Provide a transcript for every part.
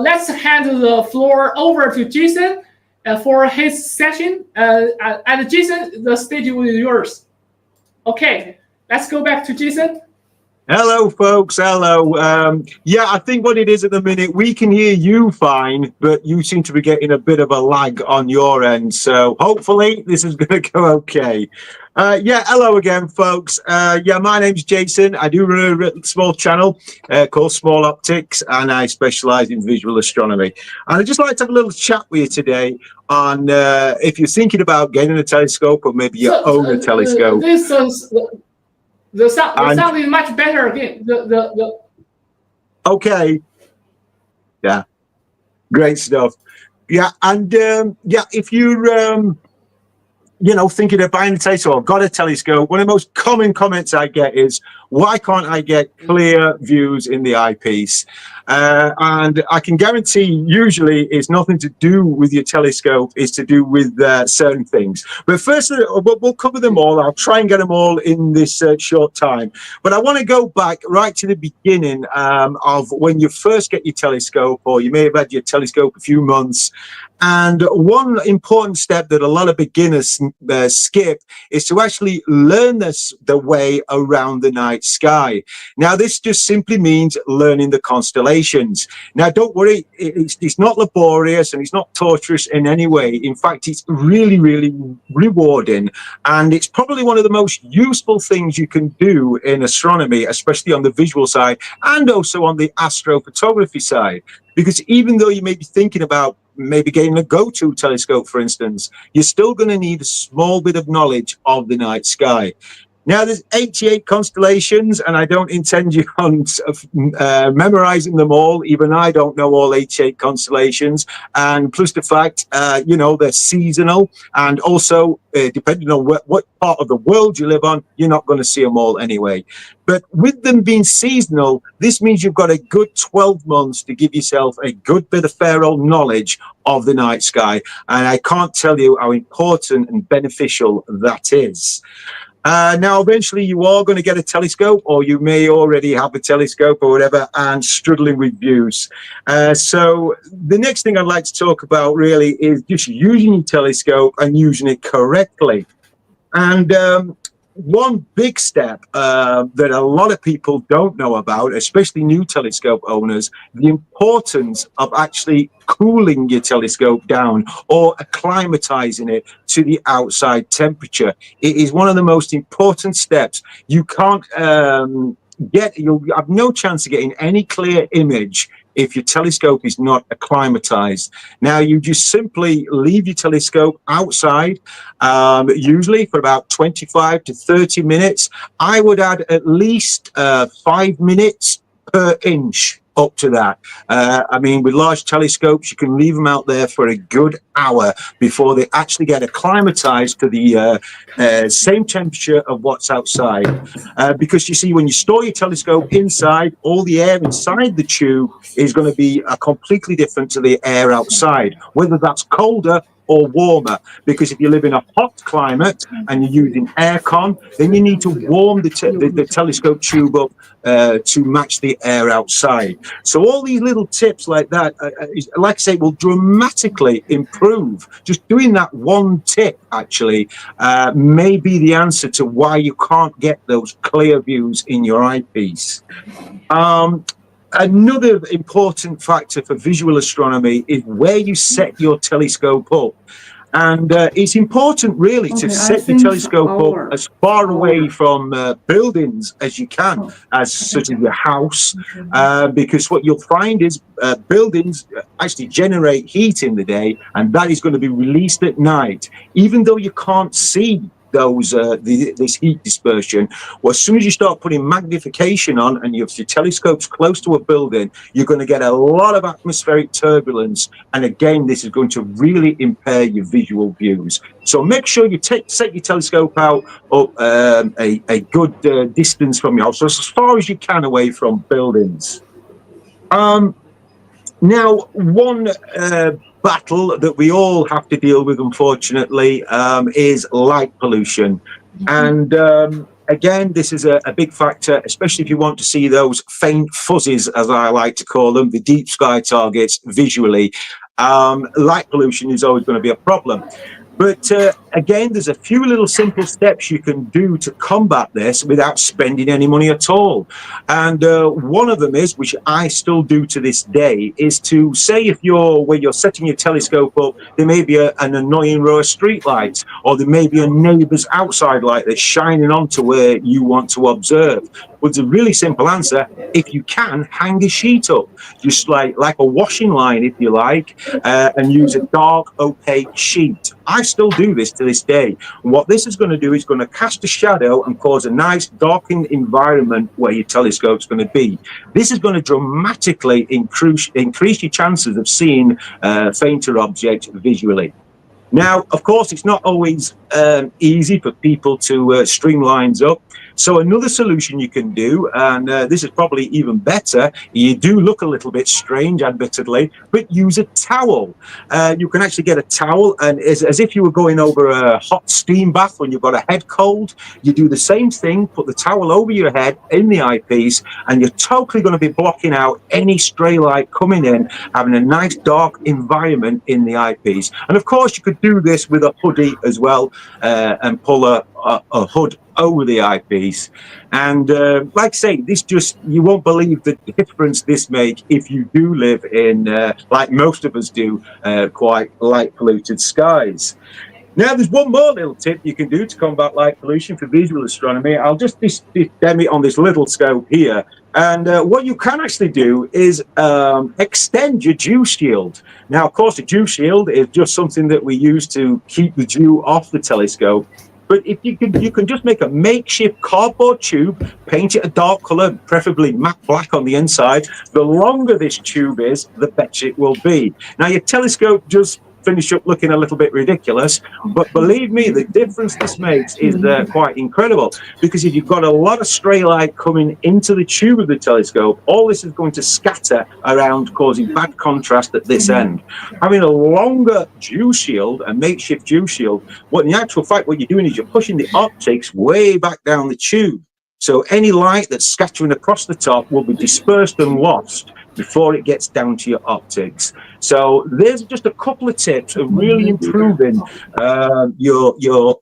let's hand the floor over to Jason for his session. And Jason, the stage is yours. Okay, let's go back to Jason. Hello, folks. Hello. Yeah, I think what it is at the minute, we can hear you fine, but you seem to be getting a bit of a lag on your end. So hopefully this is going to go okay. Yeah, hello again, folks. Yeah, my name's Jason. I do run a small channel called Small Optics, and I specialize in visual astronomy. And I'd just like to have a little chat with you today on if you're thinking about getting a telescope or maybe you own a telescope. The sound is much better again. Okay. Yeah. Great stuff. Yeah, and yeah, if you're thinking of buying a telescope or got a telescope, one of the most common comments I get is, why can't I get clear views in the eyepiece? And I can guarantee usually it's nothing to do with your telescope, it's to do with certain things. But first, we'll cover them all. I'll try and get them all in this short time. But I want to go back right to the beginning of when you first get your telescope, or you may have had your telescope a few months. And one important step that a lot of beginners skip is to actually learn the way around the night sky. Now, this just simply means learning the constellations. Now, don't worry, it's not laborious and it's not torturous in any way. In fact, it's really, really rewarding. And it's probably one of the most useful things you can do in astronomy, especially on the visual side and also on the astrophotography side. Because even though you may be thinking about maybe getting a go-to telescope, for instance, you're still going to need a small bit of knowledge of the night sky. Now, there's 88 constellations, and I don't intend you on memorizing them all. Even I don't know all 88 constellations. And plus the fact, they're seasonal. And also, depending on what part of the world you live on, you're not going to see them all anyway. But with them being seasonal, this means you've got a good 12 months to give yourself a good bit of fair old knowledge of the night sky. And I can't tell you how important and beneficial that is. Now, eventually you are going to get a telescope, or you may already have a telescope or whatever, and struggling with views. So the next thing I'd like to talk about really is just using your telescope and using it correctly. And one big step that a lot of people don't know about, especially new telescope owners, the importance of actually cooling your telescope down or acclimatizing it to the outside temperature. It is one of the most important steps. You can't you'll have no chance of getting any clear image if your telescope is not acclimatized. Now, you just simply leave your telescope outside, usually for about 25 to 30 minutes. I would add at least 5 minutes per inch up to that. I mean, with large telescopes, you can leave them out there for a good hour before they actually get acclimatized to the same temperature of what's outside. Because you see, when you store your telescope inside, all the air inside the tube is going to be completely different to the air outside, whether that's colder or warmer. Because if you live in a hot climate and you're using aircon, then you need to warm the telescope tube up to match the air outside. So all these little tips like that, like I say, will dramatically improve. Just doing that one tip actually may be the answer to why you can't get those clear views in your eyepiece. Another important factor for visual astronomy is where you set your telescope up. And it's important really to set the telescope up as far away from buildings as you can, such as your house, because what you'll find is buildings actually generate heat in the day, and that is going to be released at night, even though you can't see this heat dispersion. Well, as soon as you start putting magnification on and your telescope's close to a building, you're going to get a lot of atmospheric turbulence, and again, this is going to really impair your visual views. So make sure you set your telescope out a good distance from your house, so as far as you can away from buildings. Now, one battle that we all have to deal with, unfortunately, is light pollution. And again, this is a big factor, especially if you want to see those faint fuzzies, as I like to call them, the deep sky targets visually. Light pollution is always going to be a problem. But again, there's a few little simple steps you can do to combat this without spending any money at all. And one of them is, which I still do to this day, is to say if when you're setting your telescope up, there may be an annoying row of street lights, or there may be a neighbour's outside light that's shining onto where you want to observe. Well, it's a really simple answer. If you can, hang a sheet up, just like a washing line, if you like, and use a dark, opaque sheet. I still do this to this day. And what this is going to do is going to cast a shadow and cause a nice darkened environment where your telescope's going to be. This is going to dramatically increase your chances of seeing fainter objects visually. Now, of course, it's not always easy for people to string lines up. So another solution you can do, and this is probably even better, you do look a little bit strange, admittedly, but use a towel. You can actually get a towel, and as if you were going over a hot steam bath when you've got a head cold. You do the same thing, put the towel over your head in the eyepiece, and you're totally going to be blocking out any stray light coming in, having a nice dark environment in the eyepiece. And of course, you could do this with a hoodie as well, and pull a hood over the eyepiece. And like I say, you won't believe the difference this makes if you do live in, like most of us do, quite light polluted skies. Now, there's one more little tip you can do to combat light pollution for visual astronomy. I'll just demo it on this little scope here. And what you can actually do is extend your dew shield. Now, of course, a dew shield is just something that we use to keep the dew off the telescope. But if you can just make a makeshift cardboard tube, paint it a dark color, preferably matte black on the inside. The longer this tube is, the better it will be. Now, your telescope just finish up looking a little bit ridiculous, but believe me, the difference this makes is quite incredible, because if you've got a lot of stray light coming into the tube of the telescope, all this is going to scatter around, causing bad contrast at this end. Having a longer dew shield, a makeshift dew shield, in the actual fact what you're doing is you're pushing the optics way back down the tube, so any light that's scattering across the top will be dispersed and lost before it gets down to your optics. So there's just a couple of tips of really improving your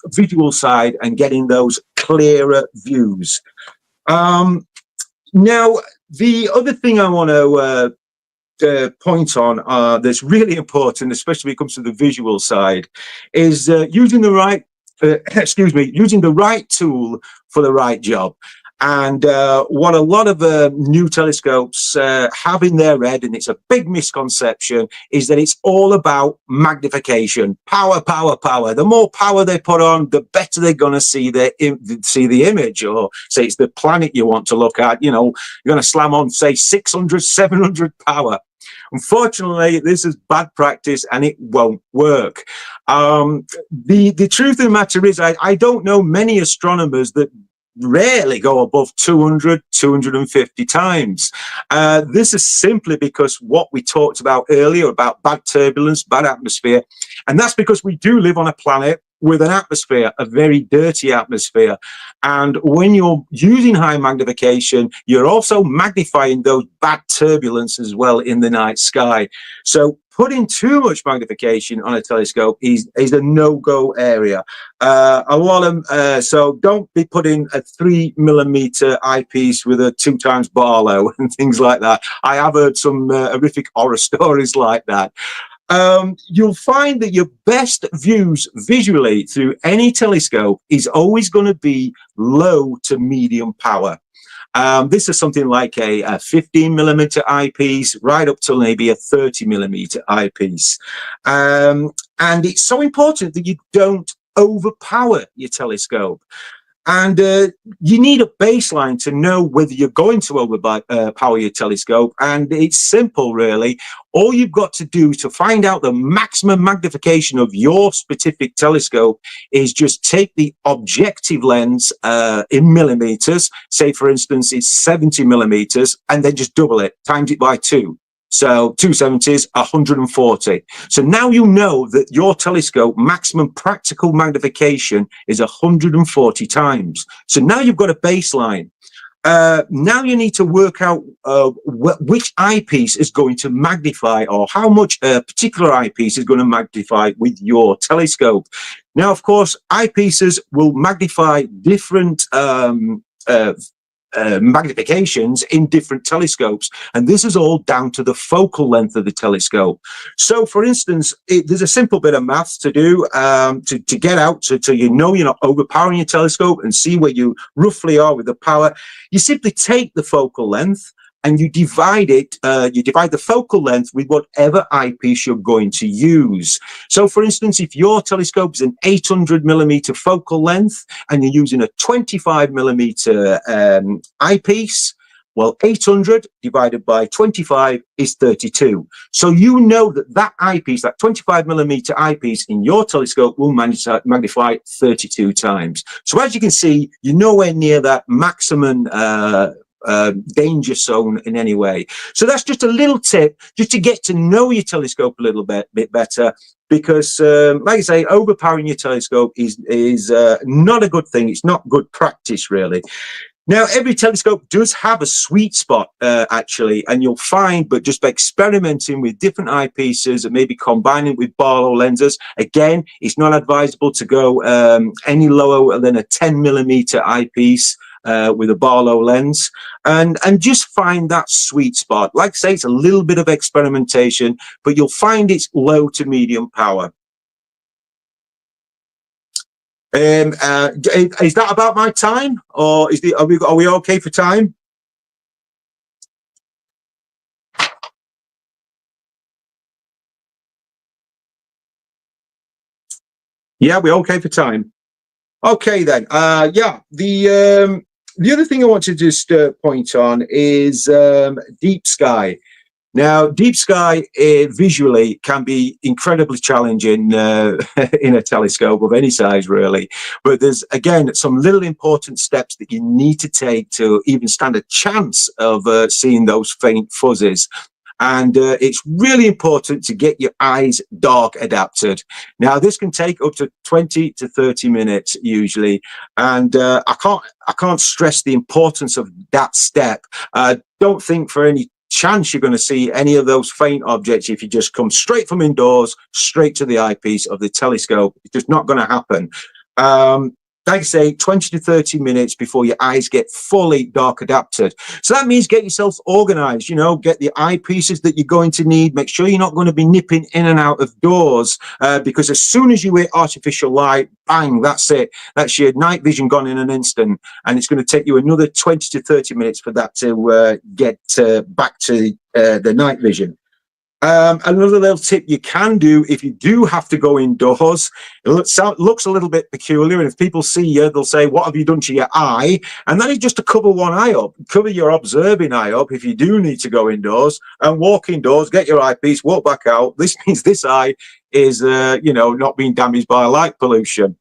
visual side and getting those clearer views. Now, the other thing I want to point on that's really important, especially when it comes to the visual side, is using the right using the right tool for the right job. And what a lot of new telescopes have in their head, and it's a big misconception, is that it's all about magnification, power, power, power. The more power they put on, the better they're going to see the image, or say it's the planet you want to look at. You know, you're going to slam on, say, 600, 700 power. Unfortunately, this is bad practice and it won't work. The truth of the matter is, I don't know many astronomers that rarely go above 200, 250 times. This is simply because what we talked about earlier about bad turbulence, bad atmosphere, and that's because we do live on a planet with an atmosphere, a very dirty atmosphere. And when you're using high magnification, you're also magnifying those bad turbulence as well in the night sky. So putting too much magnification on a telescope is a no-go area. A lot of so don't be putting a 3mm eyepiece with a 2x Barlow and things like that. I have heard some horrific horror stories like that. You'll find that your best views visually through any telescope is always going to be low to medium power. This is something like a 15mm eyepiece right up to maybe a 30mm eyepiece. And it's so important that you don't overpower your telescope. And you need a baseline to know whether you're going to overpower your telescope. And it's simple, really. All you've got to do to find out the maximum magnification of your specific telescope is just take the objective lens in millimeters. Say, for instance, it's 70mm, and then just double it, times it by 2. So 270s, 140. So now you know that your telescope maximum practical magnification is 140 times. So now you've got a baseline. Now you need to work out which eyepiece is going to magnify, or how much a particular eyepiece is going to magnify with your telescope. Now, of course, eyepieces will magnify different magnifications in different telescopes, and this is all down to the focal length of the telescope. So for instance, there's a simple bit of maths to do to get out so you know you're not overpowering your telescope and see where you roughly are with the power. You simply take the focal length and you divide it, you divide the focal length with whatever eyepiece you're going to use. So for instance, if your telescope is an 800mm focal length and you're using a 25mm eyepiece, well, 800 divided by 25 is 32. So you know that that eyepiece, that 25mm eyepiece in your telescope will magnify 32 times. So as you can see, you're nowhere near that maximum danger zone in any way. So that's just a little tip just to get to know your telescope a little bit better, because like I say, overpowering your telescope is not a good thing. It's not good practice, really. Now, every telescope does have a sweet spot, actually, and you'll find, but just by experimenting with different eyepieces and maybe combining with Barlow lenses, again, it's not advisable to go any lower than a 10mm eyepiece with a Barlow lens, and just find that sweet spot. Like I say, it's a little bit of experimentation, but you'll find it's low to medium power. Is that about my time, or are we okay for time? Yeah, we're okay for time. Okay then. Yeah, the other thing I want to just point on is deep sky. Now, deep sky visually can be incredibly challenging in a telescope of any size, really. But there's, again, some little important steps that you need to take to even stand a chance of seeing those faint fuzzies. And it's really important to get your eyes dark adapted. Now, this can take up to 20 to 30 minutes usually. And I can't stress the importance of that step. Don't think for any chance you're going to see any of those faint objects if you just come straight from indoors, straight to the eyepiece of the telescope. It's just not going to happen. Like I say, 20 to 30 minutes before your eyes get fully dark adapted. So that means get yourself organized, you know, get the eyepieces that you're going to need. Make sure you're not going to be nipping in and out of doors, because as soon as you hit artificial light, bang, that's it. That's your night vision gone in an instant. And it's going to take you another 20 to 30 minutes for that to get back to the night vision. Another little tip you can do if you do have to go indoors, it looks a little bit peculiar, and if people see you, they'll say, what have you done to your eye? And that is just to cover one eye up, cover your observing eye up if you do need to go indoors, and walk indoors, get your eyepiece, walk back out. This means this eye is, you know, not being damaged by light pollution.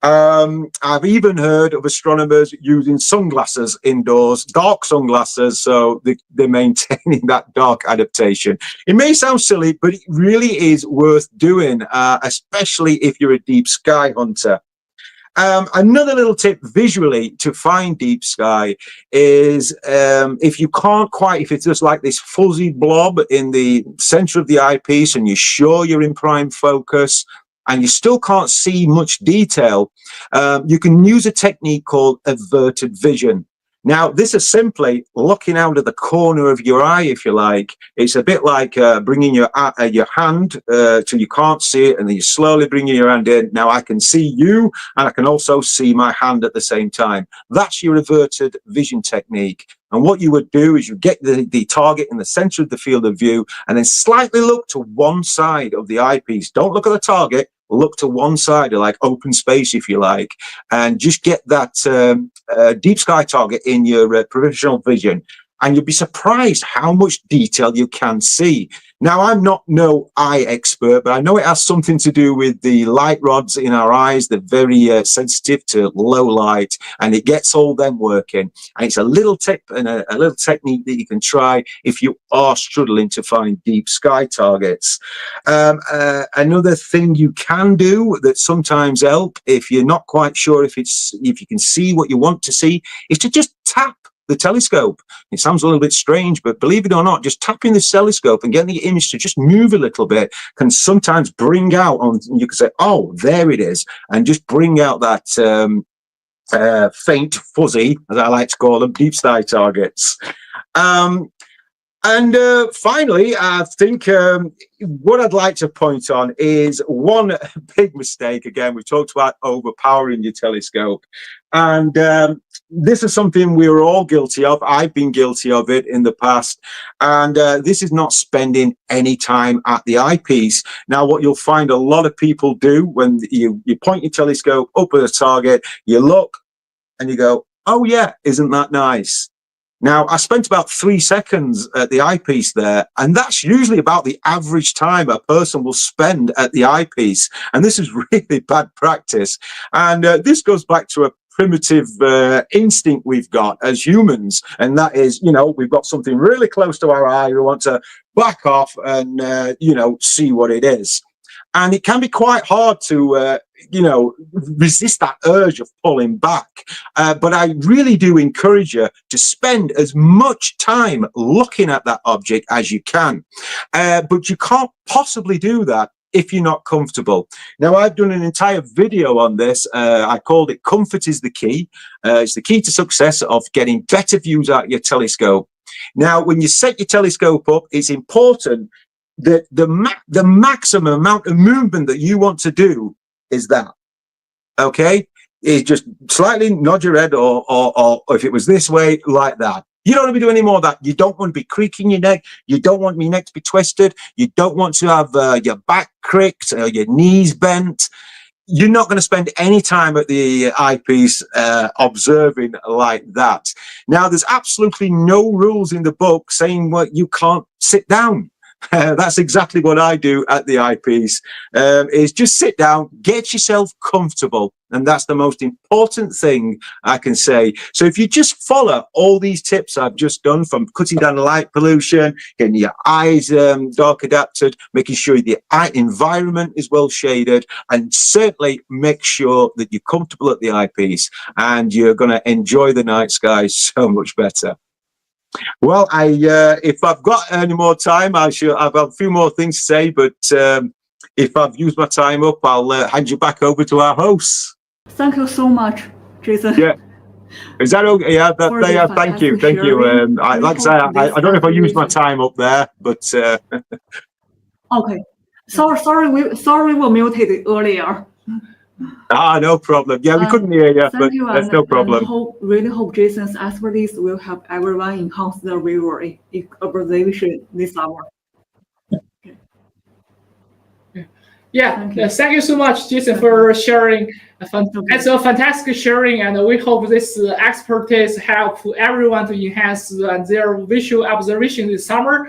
I've even heard of astronomers using sunglasses indoors, dark sunglasses, so they're maintaining that dark adaptation. It may sound silly, but it really is worth doing, especially if you're a deep sky hunter. Another little tip visually to find deep sky is if you can't quite, if it's just like this fuzzy blob in the center of the eyepiece and you're sure you're in prime focus, and you still can't see much detail, you can use a technique called averted vision. Now, this is simply looking out of the corner of your eye, if you like. It's a bit like bringing your hand till you can't see it, and then you slowly bring your hand in. Now, I can see you, and I can also see my hand at the same time. That's your averted vision technique. And what you would do is you get the target in the center of the field of view, and then slightly look to one side of the eyepiece. Don't look at the target. Look to one side, like open space, if you like, and just get that deep sky target in your peripheral vision, and you'll be surprised how much detail you can see. Now, I'm not no eye expert, but I know it has something to do with the light rods in our eyes. They're very sensitive to low light, and it gets all them working. And it's a little tip and a little technique that you can try if you are struggling to find deep sky targets. Another thing you can do that sometimes help if you're not quite sure if you can see what you want to see is to just tap the telescope. It sounds a little bit strange, but believe it or not, just tapping the telescope and getting the image to just move a little bit can sometimes bring out, you can say, oh, there it is, and just bring out that faint, fuzzy, as I like to call them, deep sky targets. And finally, I think what I'd like to point on is one big mistake. Again, we talked about overpowering your telescope. And this is something we're all guilty of. I've been guilty of it in the past. And this is not spending any time at the eyepiece. Now, what you'll find a lot of people do when you point your telescope up at a target, you look and you go, oh, yeah, isn't that nice? Now, I spent about 3 seconds at the eyepiece there, and that's usually about the average time a person will spend at the eyepiece. And this is really bad practice. And this goes back to a primitive instinct we've got as humans. And that is, we've got something really close to our eye. We want to back off and, see what it is. And it can be quite hard to, resist that urge of pulling back. But I really do encourage you to spend as much time looking at that object as you can. But you can't possibly do that if you're not comfortable. Now, I've done an entire video on this. I called it Comfort is the Key. It's the key to success of getting better views out of your telescope. Now, when you set your telescope up, it's important that the maximum amount of movement that you want to do is that. Okay? Is just slightly nod your head or if it was this way, like that. You don't want to be doing any more of that. You don't want to be creaking your neck. You don't want your neck to be twisted. You don't want to have your back cricked or your knees bent. You're not going to spend any time at the eyepiece observing like that. Now, there's absolutely no rules in the book saying you can't sit down. That's exactly what I do at the eyepiece, is just sit down, get yourself comfortable. And that's the most important thing I can say. So if you just follow all these tips I've just done, from cutting down the light pollution, getting your eyes dark adapted, making sure the eye environment is well shaded, and certainly make sure that you're comfortable at the eyepiece and you're going to enjoy the night sky so much better. Well, if I've got any more time, I've a few more things to say, but if I've used my time up, I'll hand you back over to our hosts. Thank you so much, Jason. Yeah. Is that okay? Yeah, thank you. Thank you. Like I say, I don't know if I used my time up there, but... Okay. Sorry, we were muted earlier. No problem. Yeah, we couldn't hear you, but that's no problem. Really hope Jason's expertise will help everyone enhance their visual observation this summer. Yeah, thank you so much, Jason, for sharing. It's a fantastic sharing, and we hope this expertise help everyone to enhance their visual observation this summer.